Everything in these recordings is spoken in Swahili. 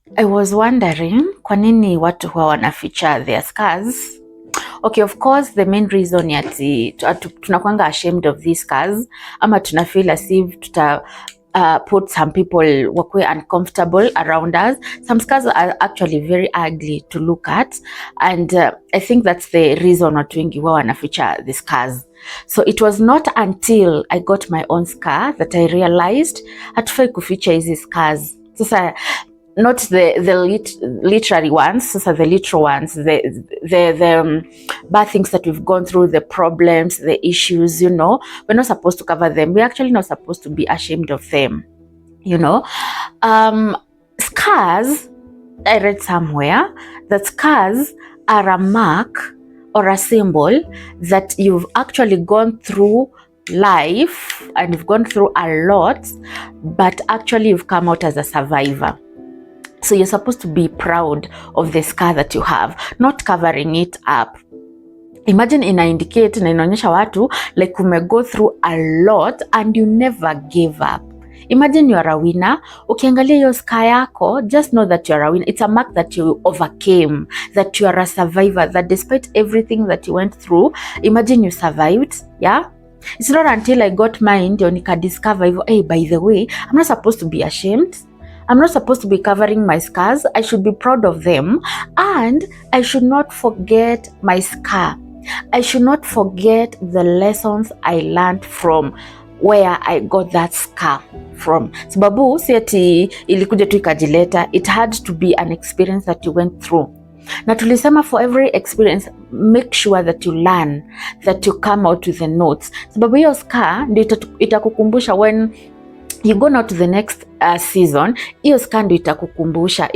I was wondering kwa nini watu huwa wanaficha their scars. Okay, of course the main reason yati tunakwanga ashamed of these scars ama tuna feel as if tuta put some people wakwe uncomfortable around us. Some scars are actually very ugly to look at, and I think that's the reason watu wengi huwa wanaficha the scars. So it was not until I got my own scar that I realized hatufai kuficha hizi scars. Sasa not the literary ones, sasa the literal ones, the bad things that we've gone through, the problems, the issues, we're not supposed to cover them. We're actually not supposed to be ashamed of them, Scars, I read somewhere that scars are a mark or a symbol that you've actually gone through life and you've gone through a lot, but actually you've come out as a survivor. So you're supposed to be proud of the scar that you have, not covering it up. Imagine ina indicate na inaonyesha watu like go through a lot and you never gave up. Imagine you are a winner. Ukiangalia hiyo scar yako, just know that you are a winner. It's a mark that you overcame, that you are a survivor, that despite everything that you went through, imagine you survived, yeah? It's not until I got mine ndio nika discover, hey, by the way, I'm not supposed to be ashamed. I'm not supposed to be covering my scars. I should be proud of them, and I should not forget my scar. I should not forget the lessons I learned from where I got that scar from. Sababu si ati ilikuja tu ikajileta. It had to be an experience that you went through. Na tulisema for every experience, make sure that you learn, that you come out with the notes. Sababu hiyo scar ndio itakukumbusha when you go now to the next season, hiyo scar ndio itakukumbusha.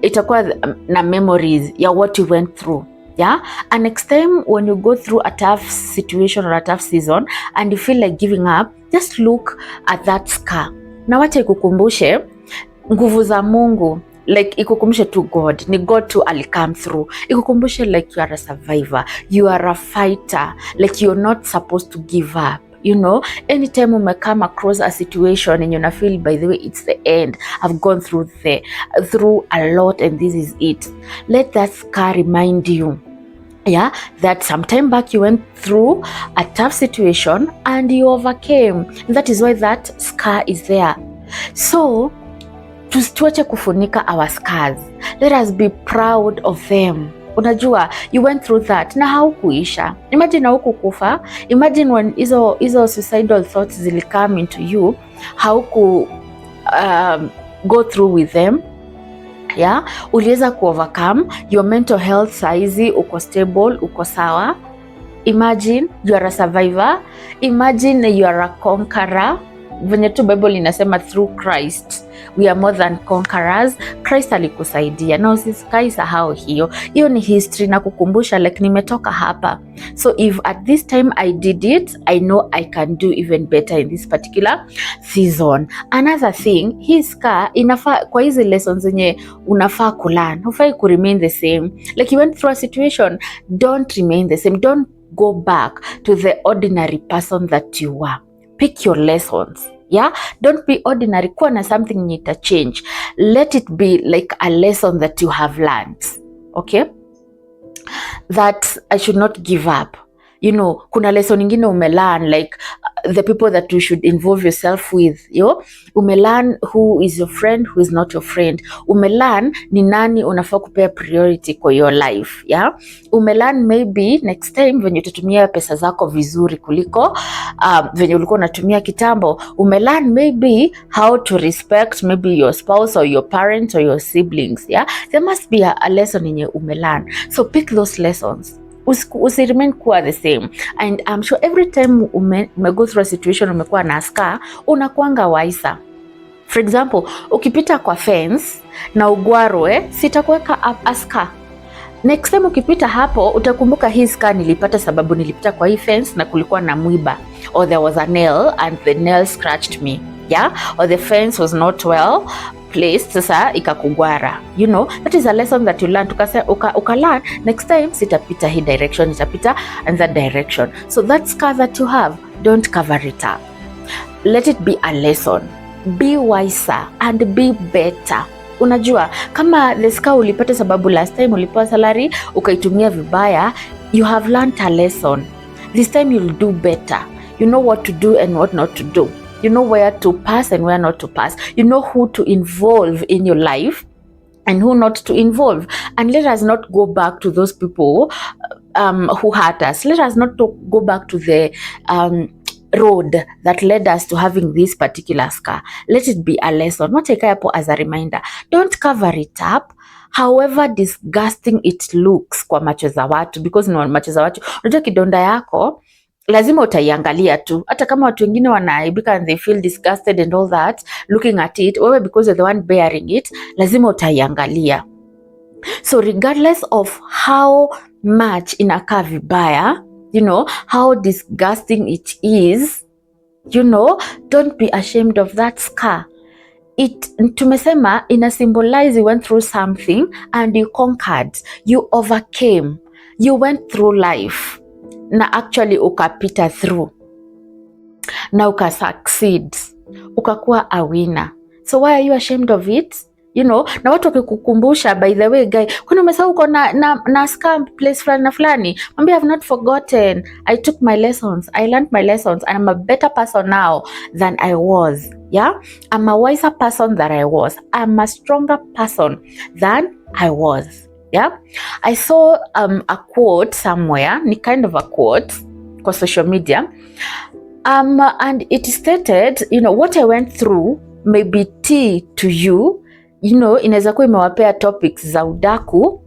Itakuwa na memories ya what you went through. Yeah, and next time when you go through a tough situation or a tough season and you feel like giving up, just look at that scar. Na wacha ikukumbushe nguvu za Mungu, like ikukumbushe to God, ni God tu alicome through. Ikukumbushe like you are a survivor, you are a fighter, like you're not supposed to give up. Anytime you may come across a situation and you feel, by the way, it's the end, I've gone through a lot and this is it. Let that scar remind you, yeah, that sometime back you went through a tough situation and you overcame. And that is why that scar is there. So, tuache kufunika our scars. Let us be proud of them. Unajua, you went through that na haukuisha. Imagine haukukufa. Imagine when hizo suicidal thoughts zili come into you, hauku go through with them. Yeah, uliweza overcome. Your mental health saizi uko stable, uko sawa. Imagine you are a survivor. Imagine you are a conqueror. Venye tu Bible inasema through Christ we are more than conquerors. Christ alikusaidia na usisahau hiyo ni history na kukumbusha like nimetoka hapa. So if at this time I did it, I know I can do even better in this particular season. Another thing, hii scar inafaa kwa hizi lessons zenye unafaa kulearn. Hufai ku remain the same. Like you went through a situation, don't remain the same. Don't go back to the ordinary person that you were. Pick your lessons. Yeah, don't be ordinary. Kuwa na something nita change. Let it be like a lesson that you have learned. Okay, that I should not give up. Kuna lesson nyingine umelearn, like the people that you should involve yourself with. Umelearn who is your friend, who is not your friend. Umelearn ni nani unafaa kupea priority kwa your life. Yeah, umelearn maybe next time venye utatumia pesa zako vizuri kuliko venye ulikuwa unatumia kitambo. Umelearn maybe how to respect maybe your spouse or your parents or your siblings. Yeah, there must be a lesson yenye umelearn. So pick those lessons. Remain kuwa the same. And I'm sure every time ume go through a situation umekuwa na scar, unakuanga wiser. For example, ukipita kwa fence na ugwarwe, sitakuweka a scar. Next time ukipita hapo, utakumbuka hii scar nilipata sababu nilipita kwa hii fence na kulikuwa na mwiba, or there was a nail and the nail scratched me. Yeah, or the fence was not well placed, sasa ikakugwara. That is a lesson that you learn. Uka learn next time sitapita hii direction, itapita and that direction. So that scar that you have, don't cover it up. Let it be a lesson. Be wiser and be better. Unajua, kama the scar ulipata sababu last time ulipewa salary ukaitumia vibaya, you have learned a lesson. This time you'll do better. You know what to do and what not to do. You know where to pass and where not to pass. You know who to involve in your life and who not to involve. And let us not go back to those people who hurt us. Let us not go back to the road that led us to having this particular scar. Let it be a lesson. Not take it as a reminder. Don't cover it up, however disgusting it looks kwa macho za watu, because ni macho za watu. Unajua kidonda yako lazima utaiangalia tu, hata kama watu wengine wanaaibika and they feel disgusted and all that looking at it, wewe because you're the one bearing it, lazima utaiangalia. So regardless of how much inakaa vibaya, you know, how disgusting it is, you know, don't be ashamed of that scar. Tumesema ina symbolize you went through something and you conquered, you overcame, you went through life na actually ukapita through na ukasucceed, ukakuwa a winner. So why are you ashamed of it? You know, na watu wakikukumbusha, by the way guy, kwani umesahau uko na scam place fulani na fulani, mwambie I have not forgotten, I took my lessons, I learned my lessons, and I'm a better person now than I was. Yeah, I'm a wiser person than I was, I'm a stronger person than I was. Yeah, I saw a quote somewhere, ni kind of a quote kwa social media, and it stated, you know, what I went through may be tea to you. You know, inaweza kuwa imewapea topics za udaku,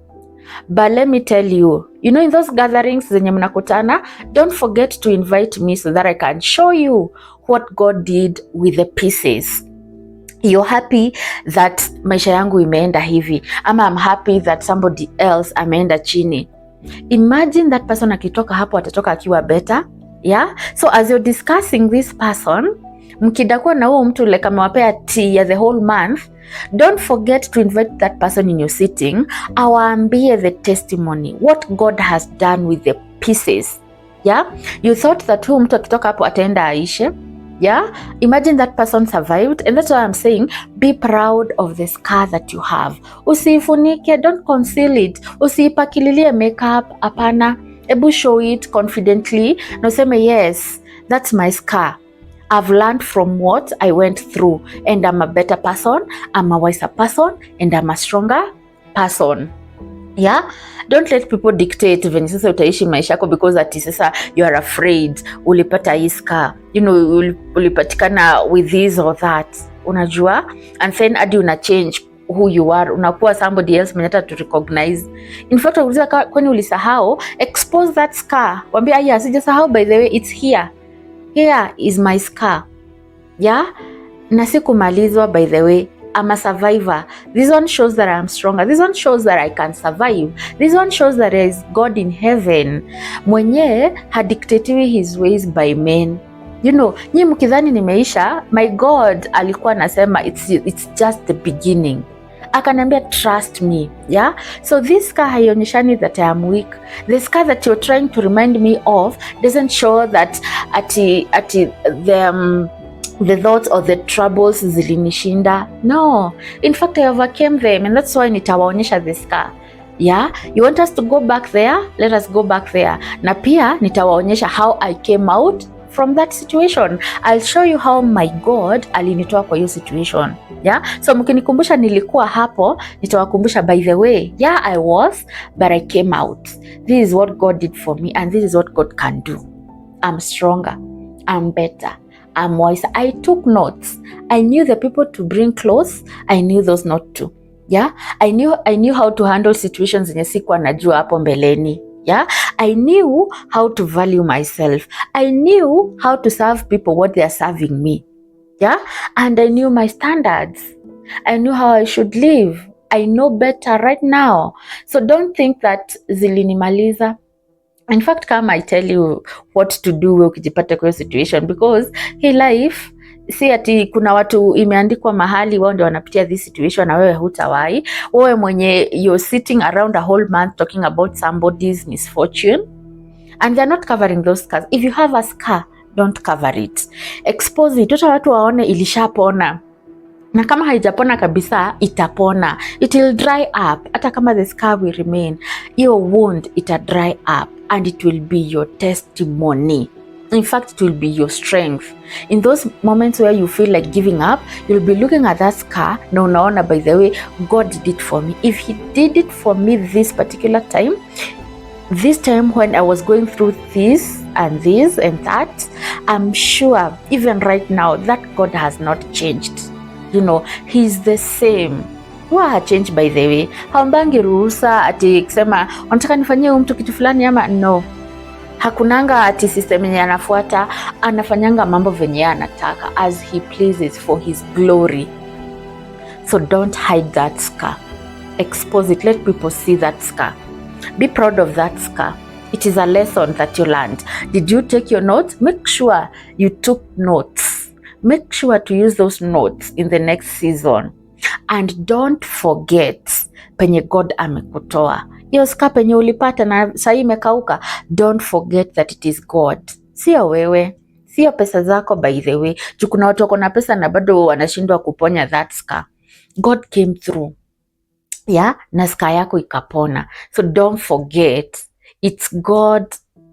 but let me tell you, you know, in those gatherings zenye mnakutana, don't forget to invite me so that I can show you what God did with the pieces. You're happy that maisha yangu imeenda hivi, ama I'm happy that somebody else ameenda chini. Imagine that person akitoka hapo atatoka akiwa better. Yeah, so as you're discussing this person, mkidakuwa na huo mtu like amewapea tea ya the whole month, don't forget to invite that person in your sitting, awaambie the testimony, what God has done with the pieces. Yeah, you thought that huo mtu akitoka hapo ataenda aishe. Yeah, imagine that person survived, and that's why I'm saying be proud of the scar that you have. Usifunike, don't conceal it. Usipakililie makeup, apana. Ebu show it confidently. No useme yes, that's my scar. I've learned from what I went through, and I'm a better person, I'm a wiser person, and I'm a stronger person. Yeah, don't let people dictate venye sasa utaishi maisha yako, because ati sasa you are afraid ulipata hii scar, you know, ulipatikana with this or that, unajua, and then hadi una change who you are, unakuwa somebody else mwenye hata to recognize. In fact, uliza kwani ulisahau, expose that scar, waambia yeah, sijasahau, by the way, it's here. Here is my scar. Yeah, na sikumalizwa, by the way, I'm a survivor. This one shows that I'm stronger. This one shows that I can survive. This one shows that there is God in heaven mwenye hadictatiwi his ways by men. You know, nyi mkidhani nimeisha, my God alikuwa nasema it's just the beginning. Akaniambia trust me. Yeah, so this scar haionyeshani that I am weak. The scar that you're trying to remind me of doesn't show that the thoughts or the troubles zilinishinda. No, in fact I overcame them, and that's why nitawaonyesha the scar. Yeah, you want us to go back there? Let us go back there. Na pia nitawaonyesha how I came out from that situation. I'll show you how my God alinitoa kwa hiyo situation. Yeah, so mkinikumbusha nilikuwa hapo, nitawakumbusha by the way, yeah, I was, but I came out. This is what God did for me, and this is what God can do. I'm stronger, I'm better, I'm wiser. I took notes. I knew the people to bring close, I knew those not to. Yeah, I knew how to handle situations zenye sikuwa najua hapo mbeleni. Yeah, I knew how to value myself. I knew how to serve people what they are serving me. Yeah, and I knew my standards. I knew how I should live. I know better right now. So don't think that zilinimaliza. In fact, come I tell you what to do ukijipata kwa situation, because hii life si ati kuna watu imeandikwa mahali wao ndio wanapitia this situation na wewe hutawahi. Wewe mwenye you're sitting around a whole month talking about somebody's misfortune and they're not covering those scars. If you have a scar, don't cover it. Expose it. Tota watu waone ilishapona. na kama haijapona kabisa itapona, it will dry up. Hata kama the scar will remain, your wound ita dry up and it will be your testimony. In fact, it will be your strength. In those moments where you feel like giving up, you'll be looking at that scar na unaona, by the way, God did it for me. If he did it for me this particular time, this time when I was going through this and this and that, I'm sure even right now that God has not changed. You know, he's the same. Huwa change, by the way. Haombangi ruhusa ati kusema unataka nifanyie mtu kitu fulani ama no. Hakunanga ati system yenye anafuata, anafanyanga mambo venye anataka as he pleases for his glory. So don't hide that scar. Expose it. Let people see that scar. Be proud of that scar. It is a lesson that you learned. Did you take your notes? Make sure you took notes. Make sure to use those notes in the next season. And don't forget penye God amekutoa. Hiyo scar penye ulipata na sasa imekauka, don't forget that it is God. Sio wewe, sio pesa zako, by the way. Kuna watu wako na pesa na bado wanashindwa kuponya that scar. God came through. Yeah, na scar yako ikapona. So don't forget, it's God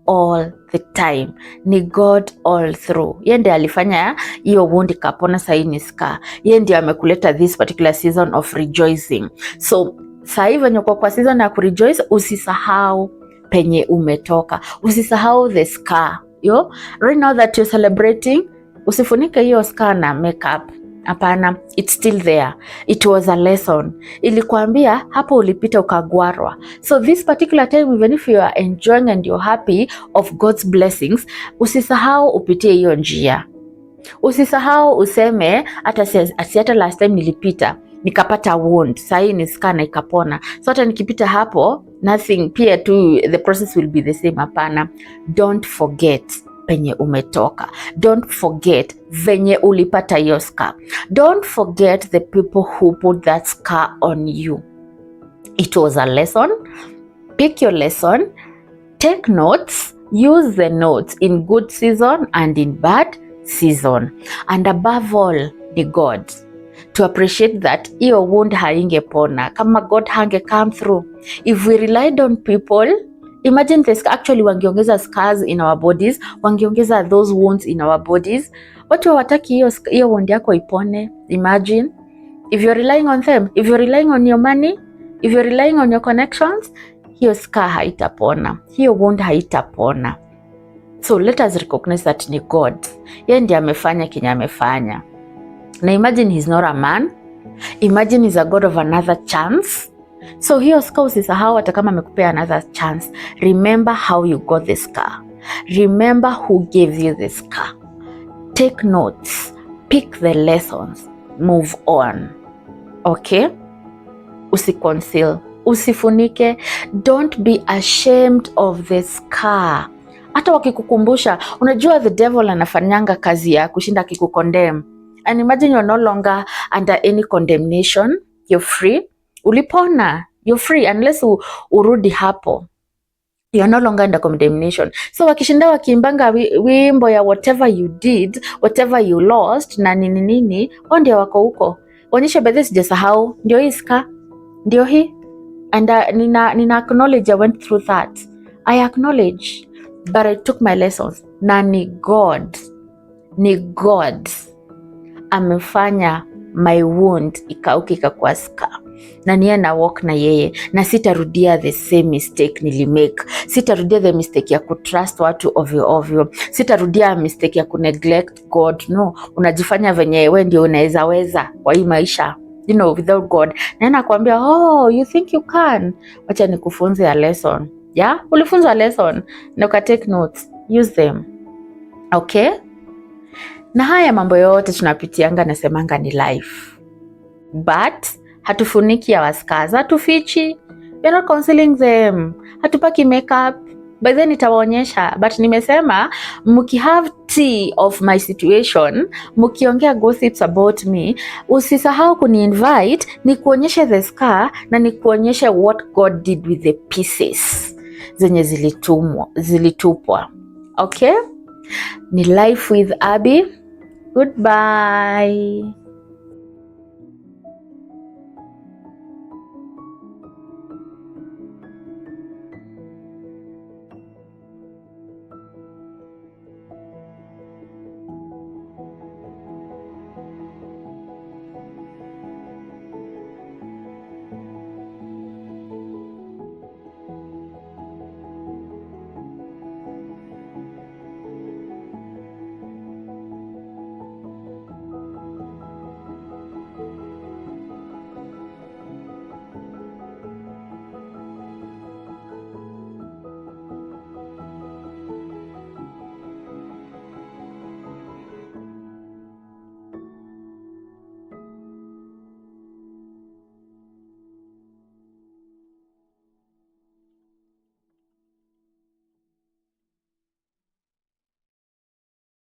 all the time. Ni God all through. Yeye ndiye alifanya hiyo wound ikapona, sasa ni scar. Yeye ndiye amekuleta this particular season of rejoicing. So sasa hivi venye kwa season ya kurejoice, usisahau penye umetoka. Usisahau the scar. Yo, right now that you're celebrating, usifunike hiyo scar na makeup. Hapana, it's still there. It was a lesson. Ilikuambia hapo ulipita ukagwarwa. So this particular time, even if you are enjoying and you're happy of God's blessings, usisahau upitie hiyo njia. Usisahau useme hata last time nilipita nikapata wound, sasa hii ni scar na ikapona. So hata nikipita hapo, nothing, pia tu the process will be the same. Hapana. Don't forget penye umetoka. Don't forget venye ulipata hiyo scar. Don't forget the people who put that scar on you. It was a lesson. Pick your lesson. Take notes. Use the notes in good season and in bad season. And above all, the God. To appreciate that hiyo wound haingepona kama God hange come through. If we relied on people, imagine this, actually wangeongeza scars in our bodies, wangeongeza those wounds in our bodies. Watu hawataki hiyo wound yako ipone. Imagine if you're relying on them, if you're relying on your money, if you're relying on your connections, hiyo scar haitapona, hiyo wound haitapona. So let us recognize that ni God. Yeye ndiye amefanya kenye amefanya. Na imagine he's not a man. Imagine he's a God of another chance. So hiyo scar usisahau, hata kama amekupea another chance. Remember how you got the scar. Remember who gave you the scar. Take notes. Pick the lessons. Move on. Okay? Usiconceal. Usifunike. Don't be ashamed of the scar. Hata wakikukumbusha, unajua the devil anafanyanga kazi ya kushinda kikukondem. And imagine you're no longer under any condemnation. You're free. Ulipona. You're free unless urudi hapo. You're no longer under condemnation. So wakishinda wakiimbanga wimbo ya whatever you did, whatever you lost, na nini, ndio wako huko. Onyesha bedhe sijasahau. Ndio hii scar. Ndio hii. And nina acknowledge I went through that. I acknowledge. But I took my lessons. Na ni God amefanya my wound ikauka kwa scar. Na niye na walk na yeye. Na sitarudia the same mistake nilimake. Sitarudia the mistake ya kutrust watu ovyo. Sitarudia mistake ya kuneglect God. No, unajifanya venye wewe ndio unaweza kwa hii maisha. You know, without God. Na nakwambia, oh, you think you can. Wacha nikufunze a lesson. Yeah, ulifunza lesson na uka take notes, use them. Okay? Na haya mambo yote tunapitianga, nasemanga ni life. But hatufuniki ya scars, hatufichi. We're not concealing them. Hatupaki makeup. By then nitawaonyesha. But nimesema have tea of my situation, mkiongea gossips about me, usisahau kuni-invite ni kuonyeshe the scar na ni kuonyeshe what God did with the pieces zenye zilitupwa. Okay? Ni Life with Abby. Goodbye.